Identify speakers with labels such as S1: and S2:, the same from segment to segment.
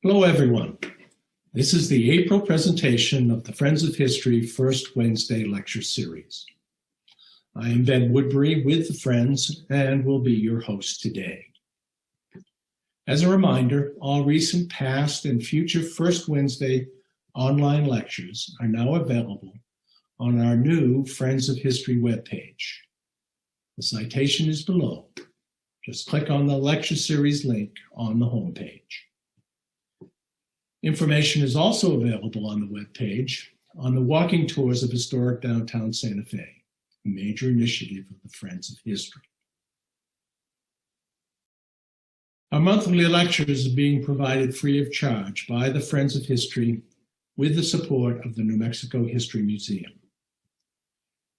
S1: Hello, everyone. This is the April presentation of the Friends of History First Wednesday Lecture Series. I am Ben Woodbury with the Friends and will be your host today. As a reminder, all recent, past, and future First Wednesday online lectures are now available on our new Friends of History webpage. The citation is below. Just click on the lecture series link on the homepage. Information is also available on the webpage on the walking tours of historic downtown Santa Fe, a major initiative of the Friends of History. Our monthly lectures are being provided free of charge by the Friends of History with the support of the New Mexico History Museum.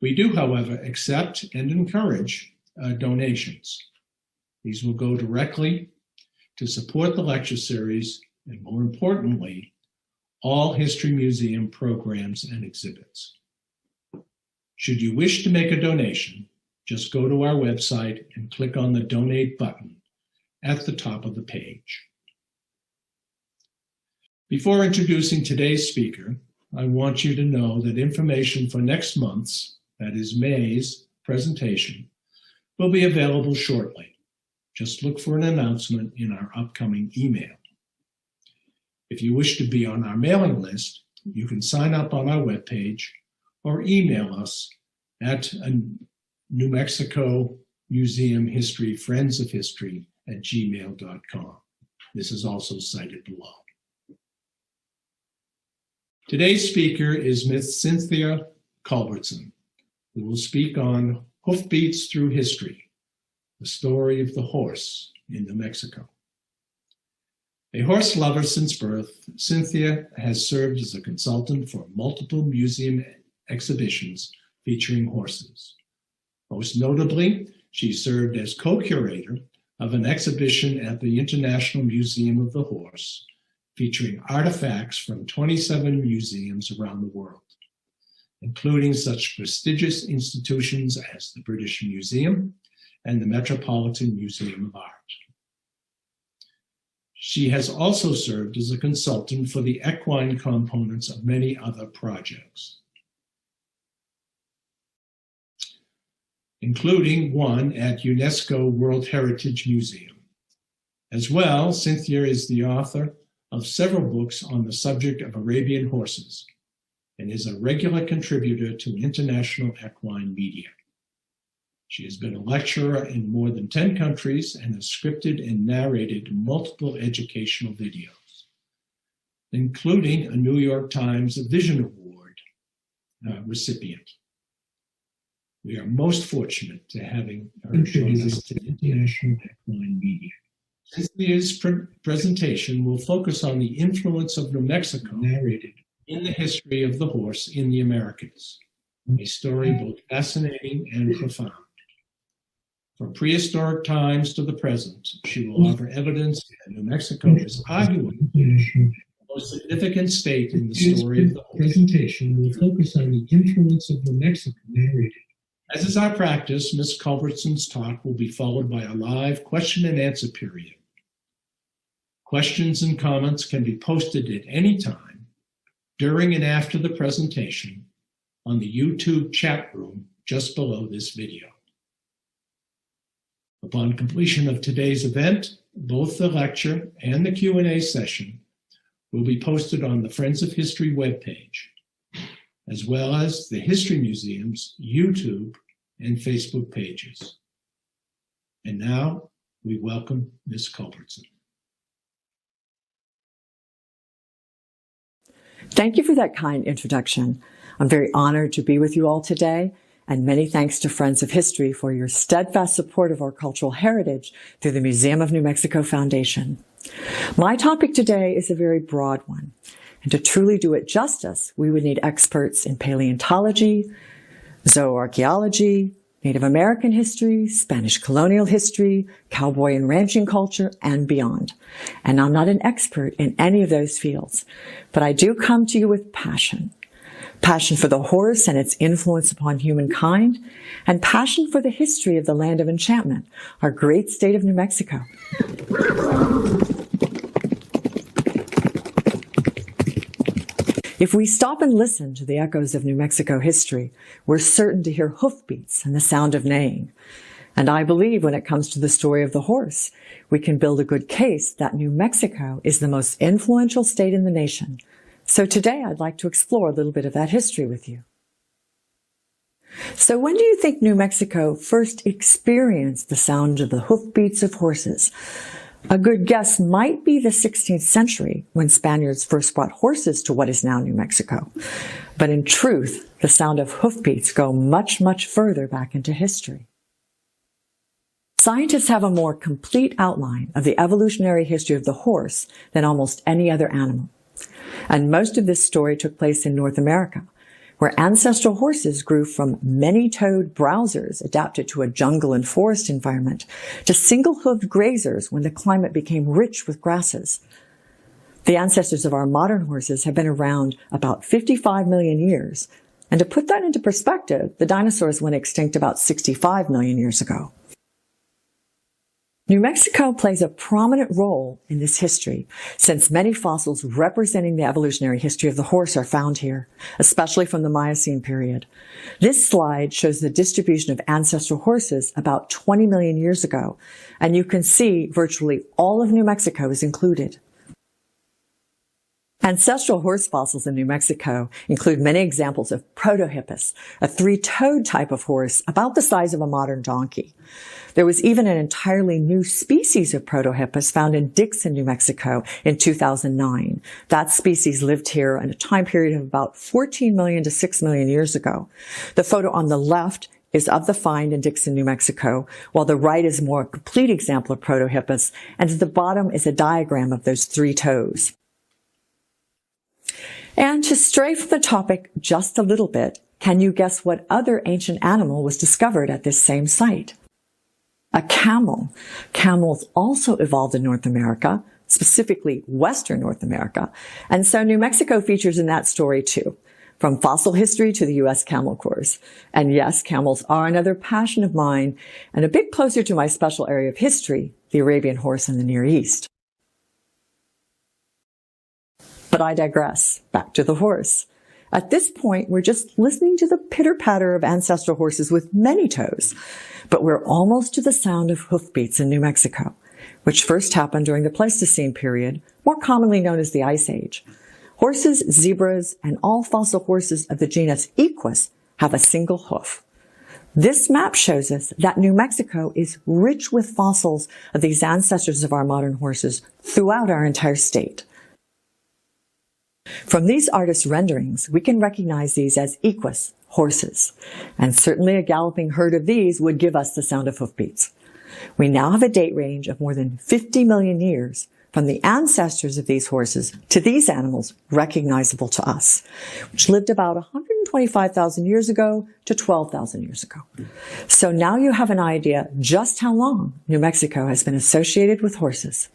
S1: We do, however, accept and encourage donations. These will go directly to support the lecture series and, more importantly, all History Museum programs and exhibits. Should you wish to make a donation, just go to our website and click on the Donate button at the top of the page. Before introducing today's speaker, I want you to know that information for next month's, that is May's, presentation will be available shortly. Just look for an announcement in our upcoming email. If you wish to be on our mailing list, you can sign up on our webpage or email us at New Mexico Museum History Friends of History at gmail.com. This is also cited below. Today's speaker is Miss Cynthia Culbertson, who will speak on Hoofbeats Through History, the story of the horse in New Mexico. A horse lover since birth, Cynthia has served as a consultant for multiple museum exhibitions featuring horses. Most notably, she served as co-curator of an exhibition at the International Museum of the Horse, featuring artifacts from 27 museums around the world, including such prestigious institutions as the British Museum and the Metropolitan Museum of Art. She has also served as a consultant for the equine components of many other projects, including one at UNESCO World Heritage Museum. As well, Cynthia is the author of several books on the subject of Arabian horses and is a regular contributor to international equine media. She has been a lecturer in more than 10 countries and has scripted and narrated multiple educational videos, including a New York Times Vision Award recipient. We are most fortunate to having her join us to international equine media. Cynthia's presentation will focus on the influence of New Mexico narrated in the history of the horse in the Americas, a story both fascinating and profound. From prehistoric times to the present, she will offer evidence that New Mexico is arguably the most significant state in the story of the horse. Presentation will focus on the influence of New Mexico narrated. As is our practice, Ms. Culbertson's talk will be followed by a live question and answer period. Questions and comments can be posted at any time during and after the presentation on the YouTube chat room just below this video. Upon completion of today's event, both the lecture and the Q&A session will be posted on the Friends of History webpage, as well as the History Museum's YouTube and Facebook pages. And now we welcome Ms. Culbertson.
S2: Thank you for that kind introduction. I'm very honored to be with you all today, and many thanks to Friends of History for your steadfast support of our cultural heritage through the Museum of New Mexico Foundation. My topic today is a very broad one, and to truly do it justice, we would need experts in paleontology, zooarchaeology, Native American history, Spanish colonial history, cowboy and ranching culture, and beyond. And I'm not an expert in any of those fields, but I do come to you with passion. Passion for the horse and its influence upon humankind, and passion for the history of the land of enchantment, our great state of New Mexico. If we stop and listen to the echoes of New Mexico history, we're certain to hear hoofbeats and the sound of neighing. And I believe when it comes to the story of the horse, we can build a good case that New Mexico is the most influential state in the nation. So today I'd like to explore a little bit of that history with you. So when do you think New Mexico first experienced the sound of the hoofbeats of horses? A good guess might be the 16th century, when Spaniards first brought horses to what is now New Mexico. But in truth, the sound of hoofbeats go much, much further back into history. Scientists have a more complete outline of the evolutionary history of the horse than almost any other animal. And most of this story took place in North America, where ancestral horses grew from many-toed browsers adapted to a jungle and forest environment to single-hooved grazers when the climate became rich with grasses. The ancestors of our modern horses have been around about 55 million years. And to put that into perspective, the dinosaurs went extinct about 65 million years ago. New Mexico plays a prominent role in this history, since many fossils representing the evolutionary history of the horse are found here, especially from the Miocene period. This slide shows the distribution of ancestral horses about 20 million years ago, and you can see virtually all of New Mexico is included. Ancestral horse fossils in New Mexico include many examples of protohippus, a three-toed type of horse about the size of a modern donkey. There was even an entirely new species of protohippus found in Dixon, New Mexico in 2009. That species lived here in a time period of about 14 million to 6 million years ago. The photo on the left is of the find in Dixon, New Mexico, while the right is a more complete example of protohippus, and at the bottom is a diagram of those three toes. And to stray from the topic just a little bit, can you guess what other ancient animal was discovered at this same site? A camel. Camels also evolved in North America, specifically Western North America, and so New Mexico features in that story too, from fossil history to the U.S. Camel Corps. And yes, camels are another passion of mine, and a bit closer to my special area of history, the Arabian horse in the Near East. But I digress. Back to the horse. At this point, we're just listening to the pitter-patter of ancestral horses with many toes. But we're almost to the sound of hoofbeats in New Mexico, which first happened during the Pleistocene period, more commonly known as the Ice Age. Horses, zebras, and all fossil horses of the genus Equus have a single hoof. This map shows us that New Mexico is rich with fossils of these ancestors of our modern horses throughout our entire state. From these artists' renderings, we can recognize these as equus, horses, and certainly a galloping herd of these would give us the sound of hoofbeats. We now have a date range of more than 50 million years from the ancestors of these horses to these animals recognizable to us, which lived about 125,000 years ago to 12,000 years ago. So now you have an idea just how long New Mexico has been associated with horses.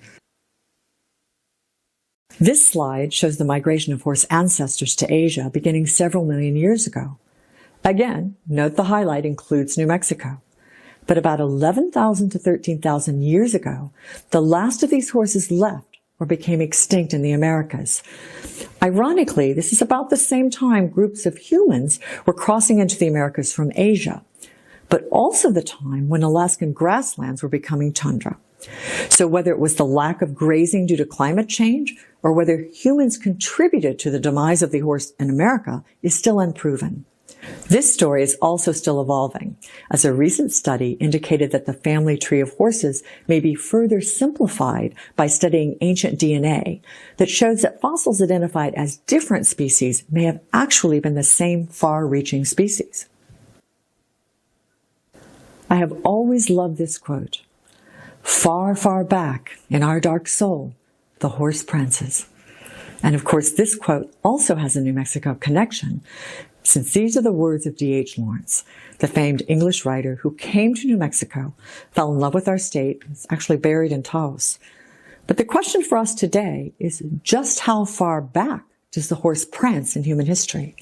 S2: This slide shows the migration of horse ancestors to Asia beginning several million years ago. Again, note the highlight includes New Mexico. But about 11,000 to 13,000 years ago, the last of these horses left or became extinct in the Americas. Ironically, this is about the same time groups of humans were crossing into the Americas from Asia, but also the time when Alaskan grasslands were becoming tundra. So whether it was the lack of grazing due to climate change or whether humans contributed to the demise of the horse in America is still unproven. This story is also still evolving, as a recent study indicated that the family tree of horses may be further simplified by studying ancient DNA that shows that fossils identified as different species may have actually been the same far-reaching species. I have always loved this quote. Far, far back in our dark soul, the horse prances. And of course, this quote also has a New Mexico connection, since these are the words of D.H. Lawrence, the famed English writer who came to New Mexico, fell in love with our state, and is actually buried in Taos. But the question for us today is just how far back does the horse prance in human history?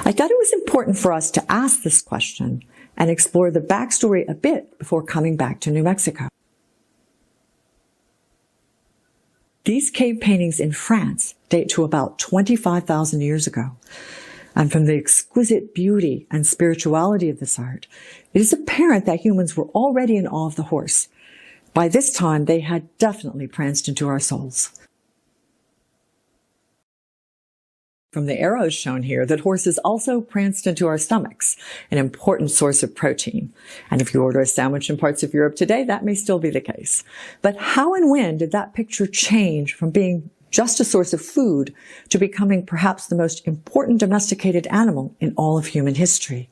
S2: I thought it was important for us to ask this question and explore the backstory a bit before coming back to New Mexico. These cave paintings in France date to about 25,000 years ago. And from the exquisite beauty and spirituality of this art, it is apparent that humans were already in awe of the horse. By this time, they had definitely pranced into our souls. From the arrows shown here, that horses also pranced into our stomachs, an important source of protein. And if you order a sandwich in parts of Europe today, that may still be the case. But how and when did that picture change from being just a source of food to becoming perhaps the most important domesticated animal in all of human history?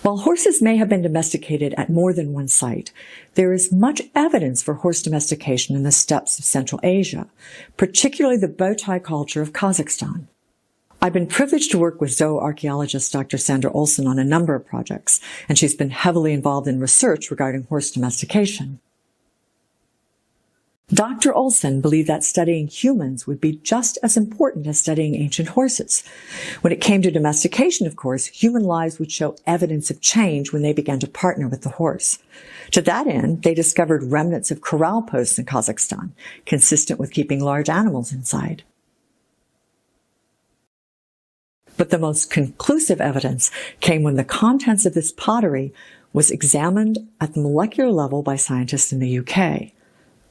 S2: While horses may have been domesticated at more than one site, there is much evidence for horse domestication in the steppes of Central Asia, particularly the bow tie culture of Kazakhstan. I've been privileged to work with zooarchaeologist Dr. Sandra Olson on a number of projects, and she's been heavily involved in research regarding horse domestication. Dr. Olson believed that studying humans would be just as important as studying ancient horses. When it came to domestication, of course, human lives would show evidence of change when they began to partner with the horse. To that end, they discovered remnants of corral posts in Kazakhstan, consistent with keeping large animals inside. But the most conclusive evidence came when the contents of this pottery was examined at the molecular level by scientists in the UK.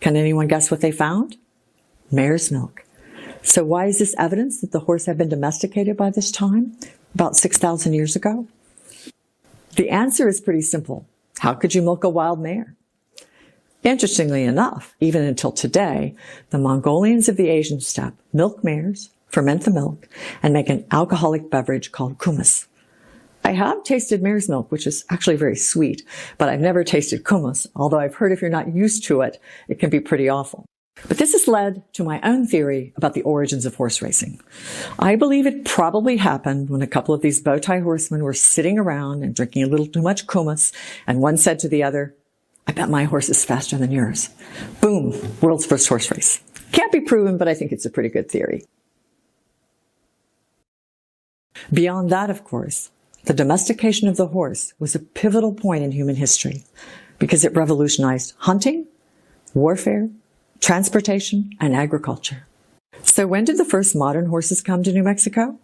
S2: Can anyone guess what they found? Mare's milk. So why is this evidence that the horse had been domesticated by this time, about 6,000 years ago? The answer is pretty simple. How could you milk a wild mare? Interestingly enough, even until today, the Mongolians of the Asian steppe milk mares, ferment the milk, and make an alcoholic beverage called kumis. I have tasted mare's milk, which is actually very sweet, but I've never tasted kumis, although I've heard if you're not used to it, it can be pretty awful. But this has led to my own theory about the origins of horse racing. I believe it probably happened when a couple of these bow tie horsemen were sitting around and drinking a little too much kumis, and one said to the other, "I bet my horse is faster than yours." Boom, world's first horse race. Can't be proven, but I think it's a pretty good theory. Beyond that, of course, the domestication of the horse was a pivotal point in human history because it revolutionized hunting, warfare, transportation, and agriculture. So when did the first modern horses come to New Mexico?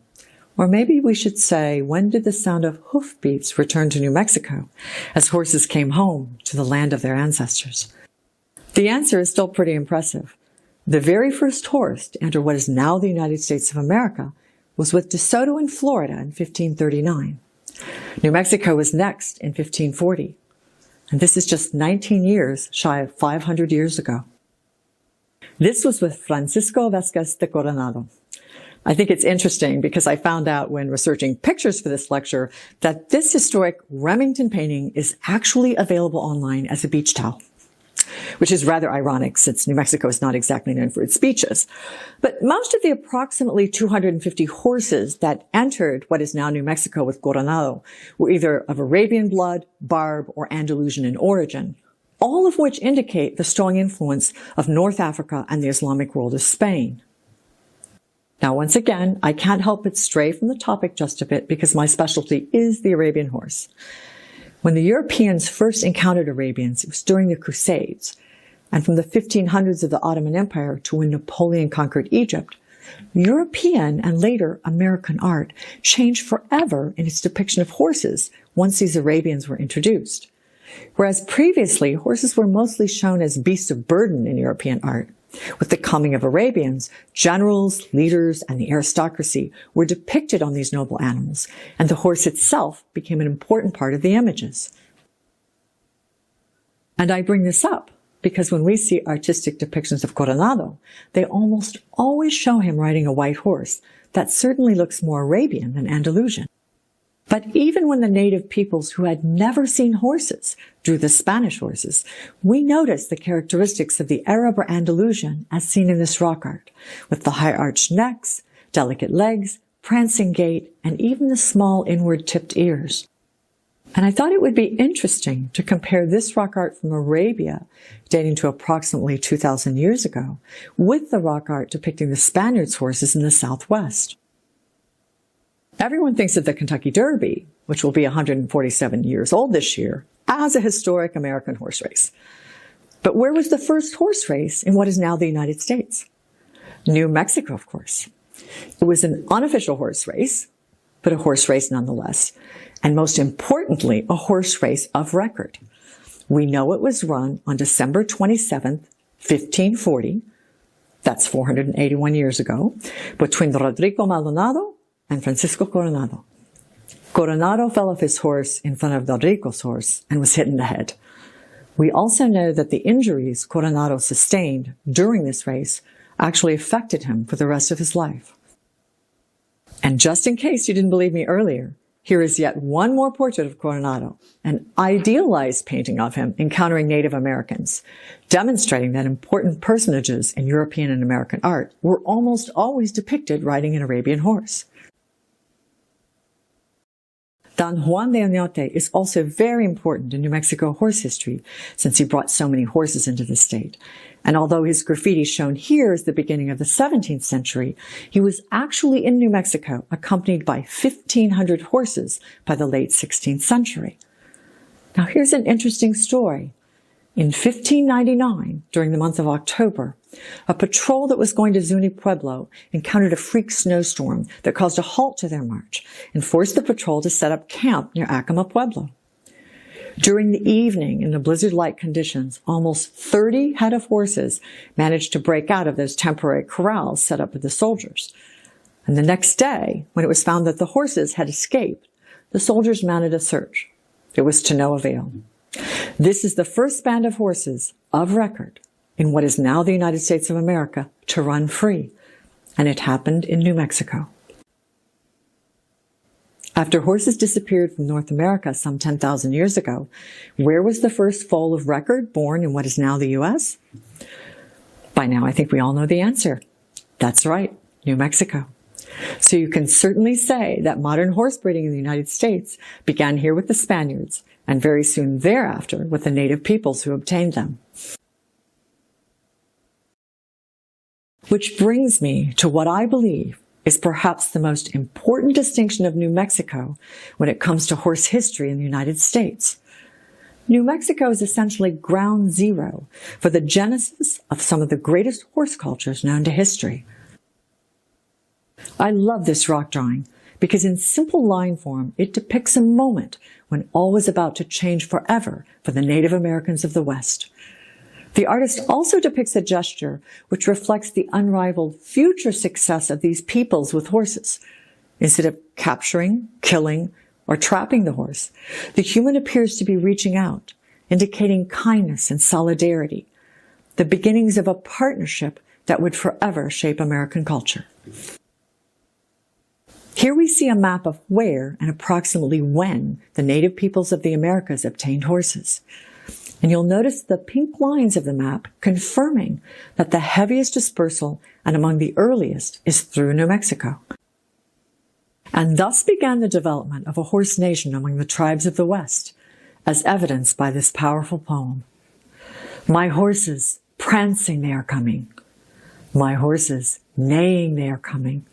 S2: Or maybe we should say, when did the sound of hoofbeats return to New Mexico as horses came home to the land of their ancestors? The answer is still pretty impressive. The very first horse to enter what is now the United States of America was with DeSoto in Florida in 1539. New Mexico was next in 1540. And this is just 19 years shy of 500 years ago. This was with Francisco Vescas de Coronado. I think it's interesting because I found out when researching pictures for this lecture that this historic Remington painting is actually available online as a beach towel, which is rather ironic since New Mexico is not exactly known for its beaches. But most of the approximately 250 horses that entered what is now New Mexico with Coronado were either of Arabian blood, Barb, or Andalusian in origin, all of which indicate the strong influence of North Africa and the Islamic world of Spain. Now, once again, I can't help but stray from the topic just a bit because my specialty is the Arabian horse. When the Europeans first encountered Arabians, it was during the Crusades, and from the 1500s of the Ottoman Empire to when Napoleon conquered Egypt, European and later American art changed forever in its depiction of horses once these Arabians were introduced. Whereas previously, horses were mostly shown as beasts of burden in European art. With the coming of Arabians, generals, leaders, and the aristocracy were depicted on these noble animals, and the horse itself became an important part of the images. And I bring this up because when we see artistic depictions of Coronado, they almost always show him riding a white horse that certainly looks more Arabian than Andalusian. But even when the native peoples who had never seen horses drew the Spanish horses, we notice the characteristics of the Arab or Andalusian as seen in this rock art, with the high arched necks, delicate legs, prancing gait, and even the small inward tipped ears. And I thought it would be interesting to compare this rock art from Arabia, dating to approximately 2,000 years ago, with the rock art depicting the Spaniards' horses in the Southwest. Everyone thinks of the Kentucky Derby, which will be 147 years old this year, as a historic American horse race. But where was the first horse race in what is now the United States? New Mexico, of course. It was an unofficial horse race, but a horse race nonetheless. And most importantly, a horse race of record. We know it was run on December 27th, 1540. That's 481 years ago, between Rodrigo Maldonado and Francisco Coronado. Coronado fell off his horse in front of Rodrigo's horse and was hit in the head. We also know that the injuries Coronado sustained during this race actually affected him for the rest of his life. And just in case you didn't believe me earlier, here is yet one more portrait of Coronado, an idealized painting of him encountering Native Americans, demonstrating that important personages in European and American art were almost always depicted riding an Arabian horse. Don Juan de Oñate is also very important in New Mexico horse history, since he brought so many horses into the state. And although his graffiti shown here is the beginning of the 17th century, he was actually in New Mexico accompanied by 1,500 horses by the late 16th century. Now here's an interesting story. In 1599, during the month of October, a patrol that was going to Zuni Pueblo encountered a freak snowstorm that caused a halt to their march and forced the patrol to set up camp near Acoma Pueblo. During the evening, in the blizzard-like conditions, almost 30 head of horses managed to break out of those temporary corrals set up with the soldiers. And the next day, when it was found that the horses had escaped, the soldiers mounted a search. It was to no avail. This is the first band of horses of record in what is now the United States of America to run free, and it happened in New Mexico. After horses disappeared from North America some 10,000 years ago, where was the first foal of record born in what is now the U.S.? By now, I think we all know the answer. That's right, New Mexico. So you can certainly say that modern horse breeding in the United States began here with the Spaniards, and very soon thereafter with the native peoples who obtained them. Which brings me to what I believe is perhaps the most important distinction of New Mexico when it comes to horse history in the United States. New Mexico is essentially ground zero for the genesis of some of the greatest horse cultures known to history. I love this rock drawing because in simple line form, it depicts a moment when all was about to change forever for the Native Americans of the West. The artist also depicts a gesture which reflects the unrivaled future success of these peoples with horses. Instead of capturing, killing, or trapping the horse, the human appears to be reaching out, indicating kindness and solidarity, the beginnings of a partnership that would forever shape American culture. Here we see a map of where and approximately when the native peoples of the Americas obtained horses. And you'll notice the pink lines of the map confirming that the heaviest dispersal and among the earliest is through New Mexico. And thus began the development of a horse nation among the tribes of the West, as evidenced by this powerful poem. My horses, prancing they are coming. My horses, neighing they are coming.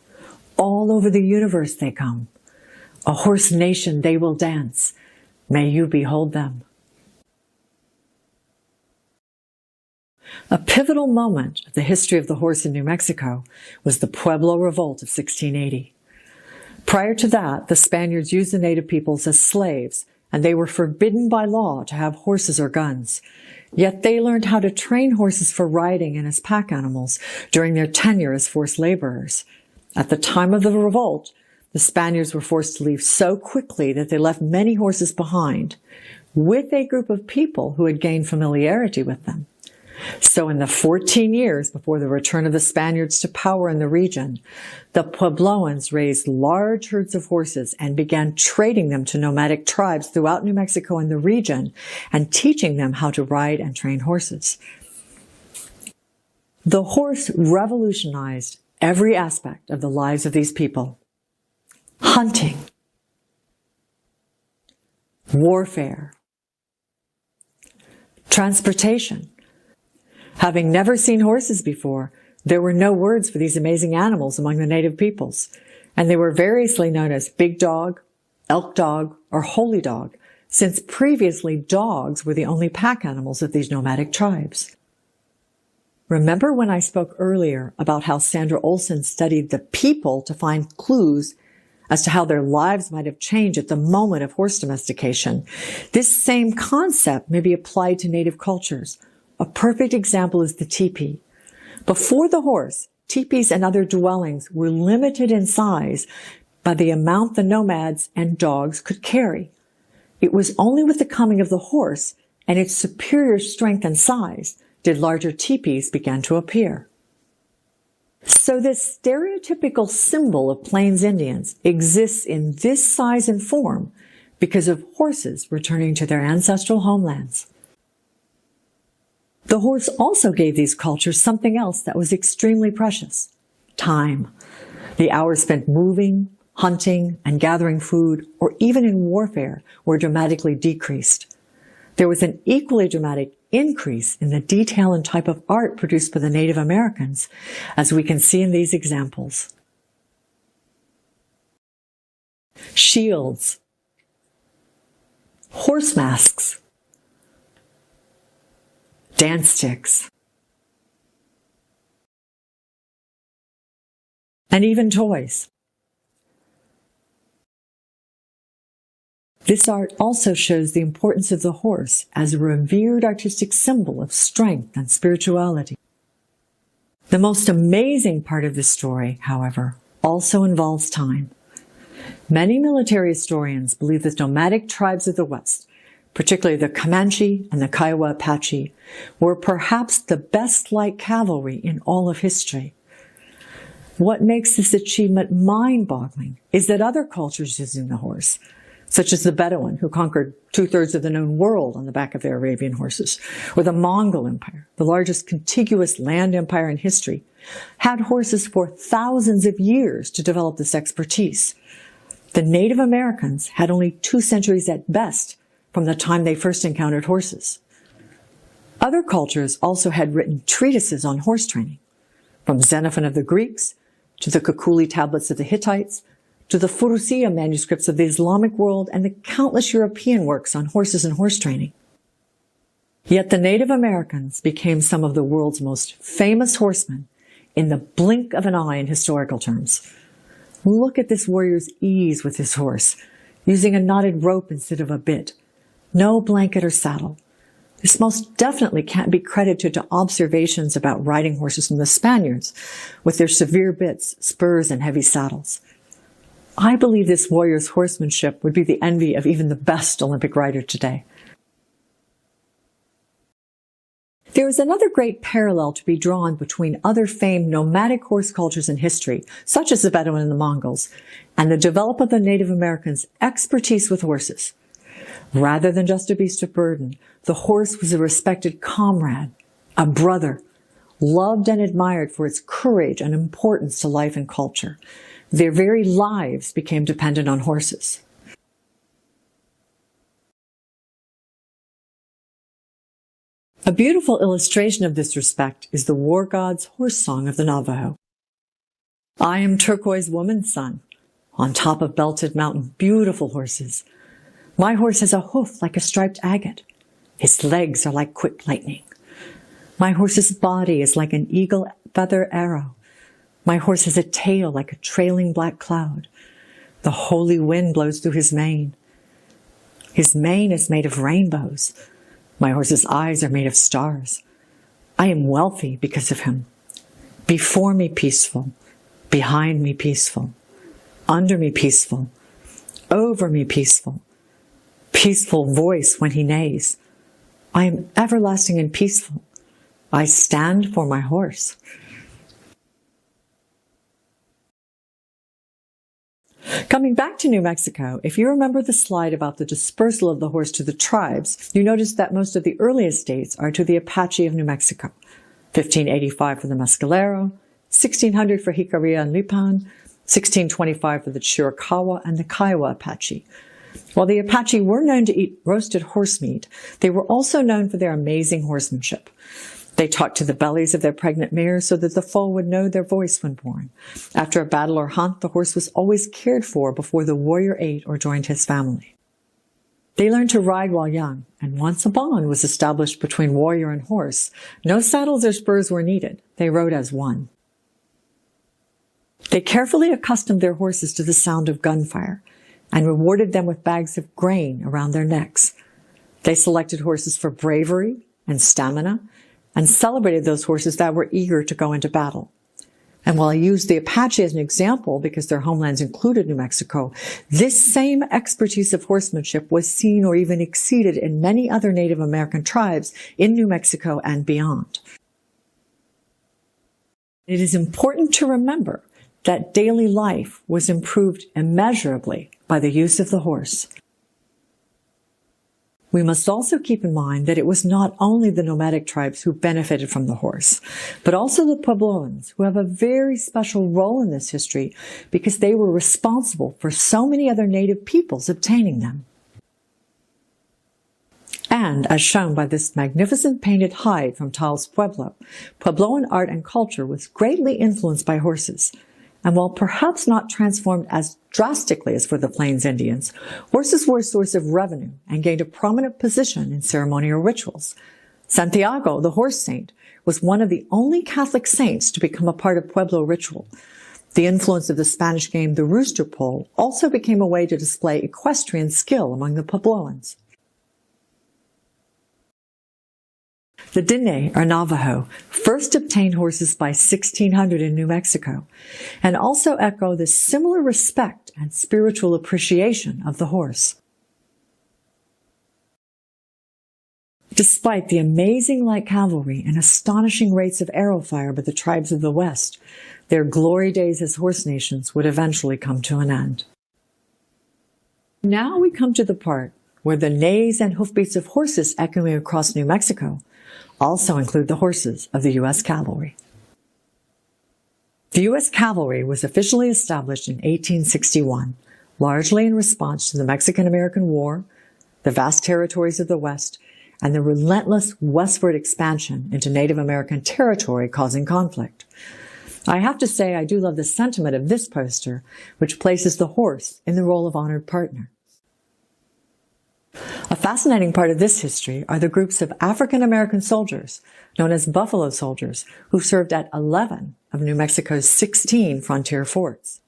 S2: All over the universe they come. A horse nation they will dance. May you behold them. A pivotal moment of the history of the horse in New Mexico was the Pueblo Revolt of 1680. Prior to that, the Spaniards used the native peoples as slaves, and they were forbidden by law to have horses or guns. Yet they learned how to train horses for riding and as pack animals during their tenure as forced laborers. At the time of the revolt, the Spaniards were forced to leave so quickly that they left many horses behind, with a group of people who had gained familiarity with them. So in the 14 years before the return of the Spaniards to power in the region, the Puebloans raised large herds of horses and began trading them to nomadic tribes throughout New Mexico and the region and teaching them how to ride and train horses. The horse revolutionized every aspect of the lives of these people. Hunting, warfare, transportation. Having never seen horses before, there were no words for these amazing animals among the native peoples, and they were variously known as big dog, elk dog, or holy dog, since previously dogs were the only pack animals of these nomadic tribes. Remember when I spoke earlier about how Sandra Olson studied the people to find clues as to how their lives might have changed at the moment of horse domestication? This same concept may be applied to native cultures. A perfect example is the teepee. Before the horse, teepees and other dwellings were limited in size by the amount the nomads and dogs could carry. It was only with the coming of the horse and its superior strength and size did larger teepees begin to appear. So this stereotypical symbol of Plains Indians exists in this size and form because of horses returning to their ancestral homelands. The horse also gave these cultures something else that was extremely precious: time. The hours spent moving, hunting, and gathering food, or even in warfare, were dramatically decreased. There was an equally dramatic increase in the detail and type of art produced by the Native Americans, as we can see in these examples. Shields, horse masks, dance sticks, and even toys. This art also shows the importance of the horse as a revered artistic symbol of strength and spirituality. The most amazing part of this story, however, also involves time. Many military historians believe that nomadic tribes of the West, particularly the Comanche and the Kiowa Apache, were perhaps the best light cavalry in all of history. What makes this achievement mind-boggling is that other cultures using the horse, such as the Bedouin, who conquered 2/3 of the known world on the back of their Arabian horses, or the Mongol Empire, the largest contiguous land empire in history, had horses for thousands of years to develop this expertise. The Native Americans had only 2 centuries at best from the time they first encountered horses. Other cultures also had written treatises on horse training, from Xenophon of the Greeks to the Kukuli tablets of the Hittites, to the Furusiya manuscripts of the Islamic world and the countless European works on horses and horse training. Yet the Native Americans became some of the world's most famous horsemen in the blink of an eye in historical terms. Look at this warrior's ease with his horse, using a knotted rope instead of a bit. No blanket or saddle. This most definitely can't be credited to observations about riding horses from the Spaniards, with their severe bits, spurs, and heavy saddles. I believe this warrior's horsemanship would be the envy of even the best Olympic rider today. There is another great parallel to be drawn between other famed nomadic horse cultures in history, such as the Bedouin and the Mongols, and the development of the Native Americans' expertise with horses. Rather than just a beast of burden, the horse was a respected comrade, a brother, loved and admired for its courage and importance to life and culture. Their very lives became dependent on horses. A beautiful illustration of this respect is the war god's horse song of the Navajo. I am turquoise woman's son, on top of belted mountain, beautiful horses. My horse has a hoof like a striped agate. His legs are like quick lightning. My horse's body is like an eagle feather arrow. My horse has a tail like a trailing black cloud. The holy wind blows through his mane. His mane is made of rainbows. My horse's eyes are made of stars. I am wealthy because of him. Before me peaceful, behind me peaceful, under me peaceful, over me peaceful. Peaceful voice when he neighs. I am everlasting and peaceful. I stand for my horse. Coming back to New Mexico, if you remember the slide about the dispersal of the horse to the tribes, you notice that most of the earliest dates are to the Apache of New Mexico. 1585 for the Mescalero, 1600 for Jicarilla and Lipan, 1625 for the Chiricahua and the Kiowa Apache. While the Apache were known to eat roasted horse meat, they were also known for their amazing horsemanship. They talked to the bellies of their pregnant mares so that the foal would know their voice when born. After a battle or hunt, the horse was always cared for before the warrior ate or joined his family. They learned to ride while young, and once a bond was established between warrior and horse, no saddles or spurs were needed. They rode as one. They carefully accustomed their horses to the sound of gunfire and rewarded them with bags of grain around their necks. They selected horses for bravery and stamina and celebrated those horses that were eager to go into battle. And while I use the Apache as an example because their homelands included New Mexico, this same expertise of horsemanship was seen or even exceeded in many other Native American tribes in New Mexico and beyond. It is important to remember that daily life was improved immeasurably by the use of the horse. We must also keep in mind that it was not only the nomadic tribes who benefited from the horse, but also the Puebloans, who have a very special role in this history because they were responsible for so many other native peoples obtaining them. And, as shown by this magnificent painted hide from Taos Pueblo, Puebloan art and culture was greatly influenced by horses. And while perhaps not transformed as drastically as for the Plains Indians, horses were a source of revenue and gained a prominent position in ceremonial rituals. Santiago, the horse saint, was one of the only Catholic saints to become a part of Pueblo ritual. The influence of the Spanish game the rooster pole also became a way to display equestrian skill among the Puebloans. The Diné, or Navajo, first obtained horses by 1600 in New Mexico, and also echo the similar respect and spiritual appreciation of the horse. Despite the amazing light cavalry and astonishing rates of arrow fire by the tribes of the West, their glory days as horse nations would eventually come to an end. Now we come to the part where the neighs and hoofbeats of horses echoing across New Mexico also include the horses of the U.S. Cavalry. The U.S. Cavalry was officially established in 1861, largely in response to the Mexican-American War, the vast territories of the West, and the relentless westward expansion into Native American territory causing conflict. I have to say I do love the sentiment of this poster, which places the horse in the role of honored partner. A fascinating part of this history are the groups of African-American soldiers, known as Buffalo Soldiers, who served at 11 of New Mexico's 16 frontier forts.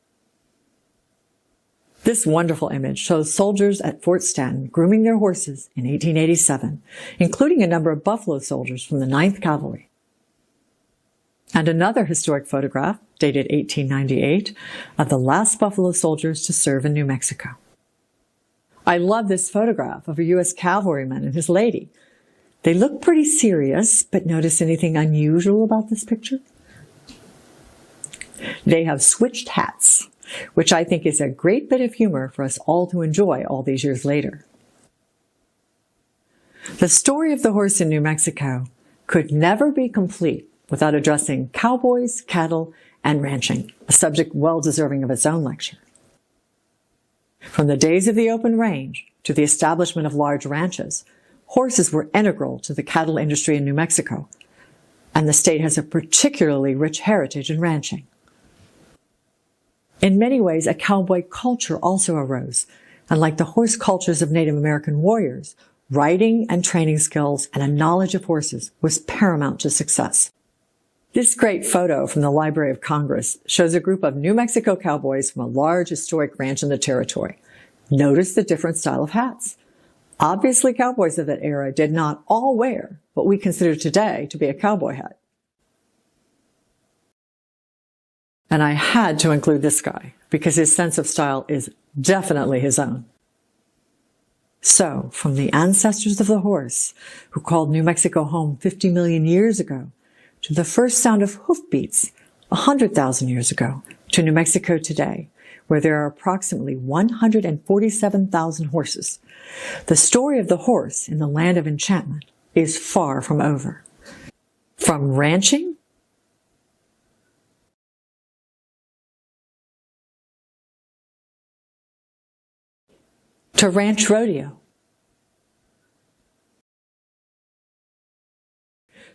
S2: This wonderful image shows soldiers at Fort Stanton grooming their horses in 1887, including a number of Buffalo Soldiers from the 9th Cavalry. And another historic photograph, dated 1898, of the last Buffalo Soldiers to serve in New Mexico. I love this photograph of a U.S. cavalryman and his lady. They look pretty serious, but notice anything unusual about this picture? They have switched hats, which I think is a great bit of humor for us all to enjoy all these years later. The story of the horse in New Mexico could never be complete without addressing cowboys, cattle, and ranching, a subject well deserving of its own lecture. From the days of the open range to the establishment of large ranches, horses were integral to the cattle industry in New Mexico, and the state has a particularly rich heritage in ranching. In many ways, a cowboy culture also arose, and like the horse cultures of Native American warriors, riding and training skills and a knowledge of horses was paramount to success. This great photo from the Library of Congress shows a group of New Mexico cowboys from a large historic ranch in the territory. Notice the different style of hats. Obviously, cowboys of that era did not all wear what we consider today to be a cowboy hat. And I had to include this guy because his sense of style is definitely his own. So, from the ancestors of the horse, who called New Mexico home 50 million years ago, to the first sound of hoofbeats 100,000 years ago, to New Mexico today, where there are approximately 147,000 horses. The story of the horse in the land of enchantment is far from over. From ranching to ranch rodeo,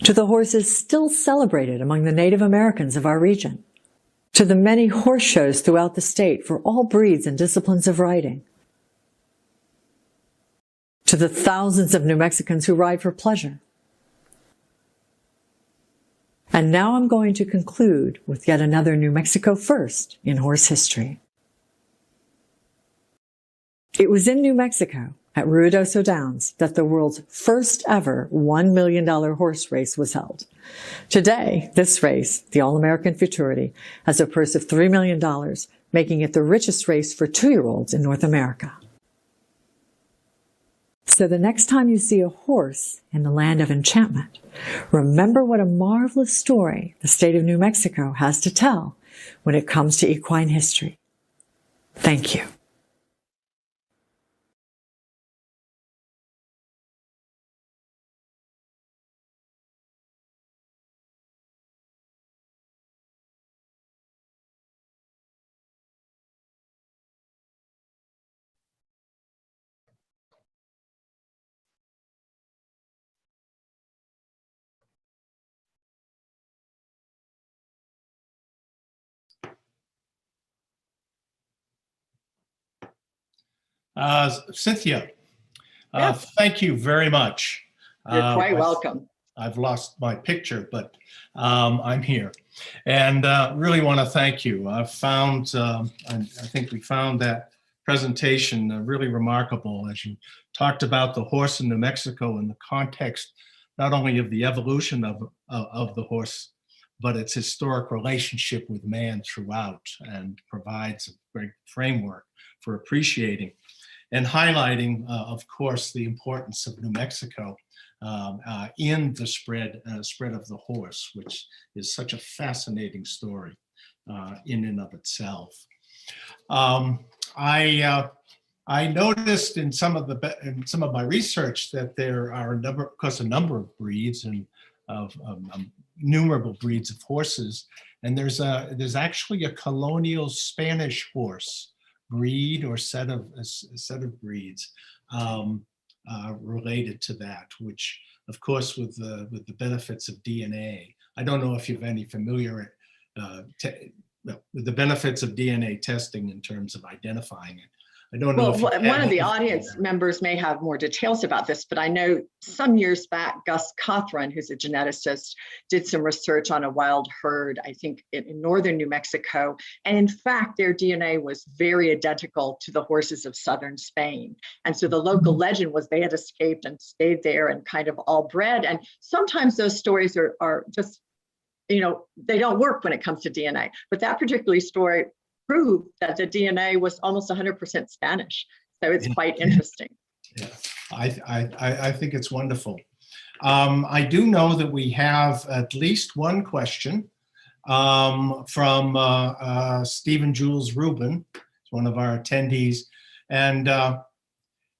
S2: to the horses still celebrated among the Native Americans of our region, to the many horse shows throughout the state for all breeds and disciplines of riding, to the thousands of New Mexicans who ride for pleasure. And now I'm going to conclude with yet another New Mexico first in horse history. It was in New Mexico, at Ruidoso Downs, that the world's first ever $1 million horse race was held. Today, this race, the All-American Futurity, has a purse of $3 million, making it the richest race for 2-year-olds in North America. So the next time you see a horse in the land of enchantment, remember what a marvelous story the state of New Mexico has to tell when it comes to equine history. Thank you.
S1: Cynthia,
S3: Yes.
S1: thank you very much.
S3: You're quite welcome.
S1: I've lost my picture, but I'm here. And really want to thank you. I think we found that presentation really remarkable as you talked about the horse in New Mexico in the context not only of the evolution of the horse, but its historic relationship with man throughout, and provides a great framework for appreciating and highlighting, of course, the importance of New Mexico in the spread of the horse, which is such a fascinating story in and of itself. I noticed in some of my research that there are a number of breeds and of innumerable breeds of horses, and there's actually a colonial Spanish horse breed or set of breeds related to that, which of course with the benefits of DNA. I don't know if you've any familiar with the benefits of DNA testing in terms of identifying it. I don't know.
S3: Well, one of the audience members may have more details about this, but I know some years back, Gus Cothran, who's a geneticist, did some research on a wild herd, I think in northern New Mexico. And in fact, their DNA was very identical to the horses of southern Spain. And so the local legend was they had escaped and stayed there and kind of all bred. And sometimes those stories are just, they don't work when it comes to DNA. But that particular story proved that the DNA was almost 100% Spanish. So it's quite interesting.
S1: Yeah, I think it's wonderful. I do know that we have at least one question from Stephen Jules Rubin, one of our attendees. And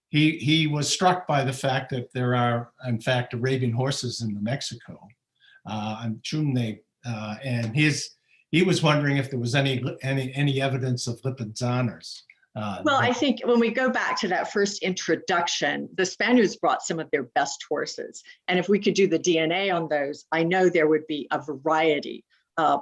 S1: he was struck by the fact that there are, in fact, Arabian horses in New Mexico. And he was wondering if there was any evidence of Lipizzaner's.
S3: Well, I think when we go back to that first introduction, the Spaniards brought some of their best horses. And if we could do the DNA on those, I know there would be a variety.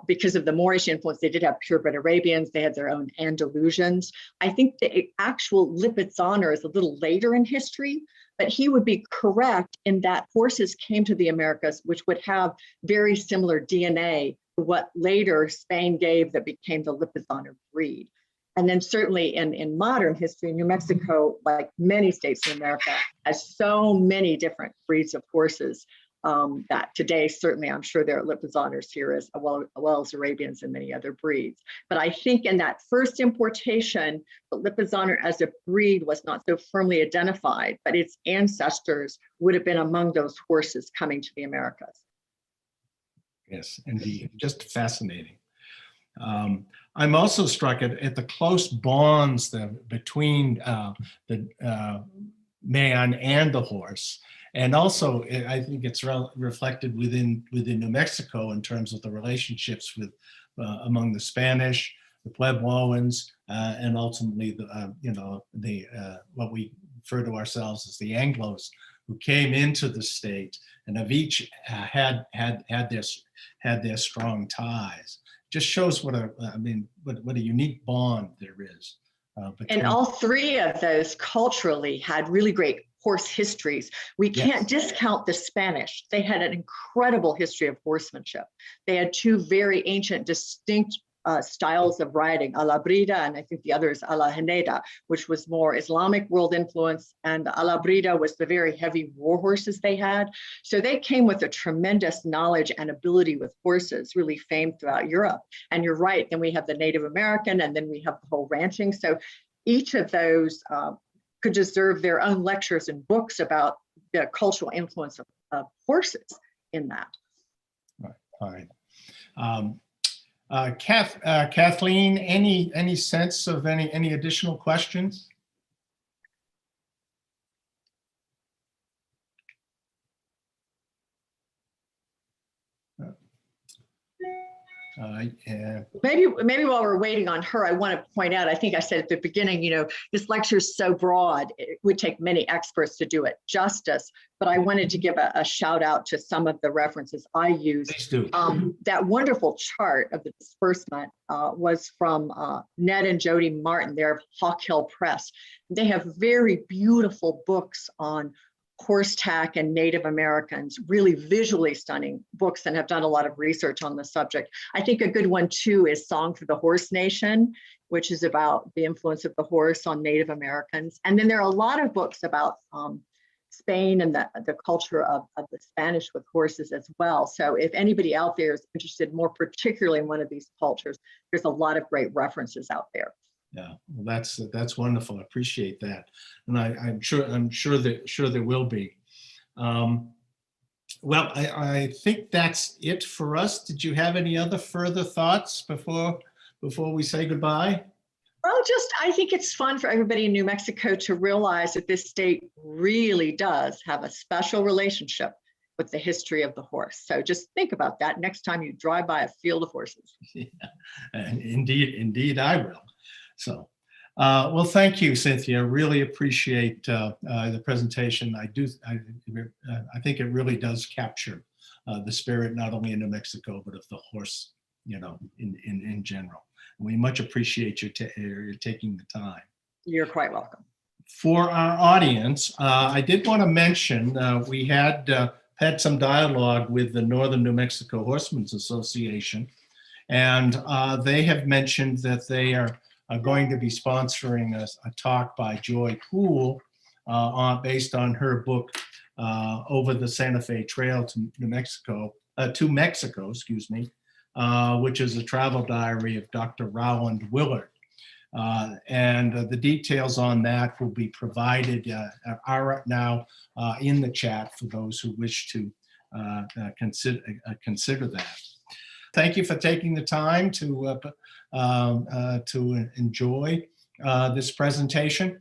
S3: Because of the Moorish influence, they did have purebred Arabians, they had their own Andalusians. I think the actual Lipizzaner is a little later in history, but he would be correct in that horses came to the Americas, which would have very similar DNA to what later Spain gave that became the Lipizzaner breed. And then certainly in modern history, New Mexico, like many states in America, has so many different breeds of horses that today, certainly, I'm sure there are Lipizzaners here as well as Arabians and many other breeds. But I think in that first importation, the Lipizzaner as a breed was not so firmly identified, but its ancestors would have been among those horses coming to the Americas.
S1: Yes, indeed, just fascinating. I'm also struck at the close bonds between the man and the horse. And also, I think it's reflected within New Mexico in terms of the relationships with among the Spanish, the Puebloans, and ultimately what we refer to ourselves as the Anglos, who came into the state and have each had their strong ties. Just shows what a unique bond there is.
S3: And all three of those culturally had really great horse histories. We can't discount the Spanish. They had an incredible history of horsemanship. They had two very ancient, distinct styles of riding, a la brida, and I think the other is a la Haneda, which was more Islamic world influence, and a la brida was the very heavy war horses they had. So they came with a tremendous knowledge and ability with horses, really famed throughout Europe. And you're right, then we have the Native American, and then we have the whole ranching. So each of those could deserve their own lectures and books about the cultural influence of horses in that.
S1: Right. All right. Kathleen, any sense of any additional questions?
S3: Maybe while we're waiting on her, I want to point out, I think I said at the beginning, this lecture is so broad, it would take many experts to do it justice, but I wanted to give a shout out to some of the references I used.
S1: Please do.
S3: That wonderful chart of the disbursement was from Ned and Jody Martin, they're of Hawk Hill Press. They have very beautiful books on horse tack and Native Americans, really visually stunning books, and have done a lot of research on the subject. I think a good one too is Song for the Horse Nation, which is about the influence of the horse on Native Americans. And then there are a lot of books about Spain and the culture of the Spanish with horses as well. So if anybody out there is interested more particularly in one of these cultures, there's a lot of great references out there.
S1: Yeah, well, that's wonderful. I appreciate that, and I'm sure there will be. Well, I think that's it for us. Did you have any other further thoughts before we say goodbye?
S3: Well, I think it's fun for everybody in New Mexico to realize that this state really does have a special relationship with the history of the horse. So just think about that next time you drive by a field of horses.
S1: Yeah, indeed I will. So, well, thank you, Cynthia. Really appreciate the presentation. I think it really does capture the spirit not only in New Mexico but of the horse, in general. And we much appreciate your taking the time.
S3: You're quite welcome.
S1: For our audience, I did want to mention we had some dialogue with the Northern New Mexico Horsemen's Association, and they have mentioned that they are going to be sponsoring a talk by Joy Poole based on her book Over the Santa Fe Trail to Mexico, excuse me, which is a travel diary of Dr. Rowland Willard. And the details on that will be provided are now in the chat for those who wish to consider that. Thank you for taking the time to enjoy this presentation.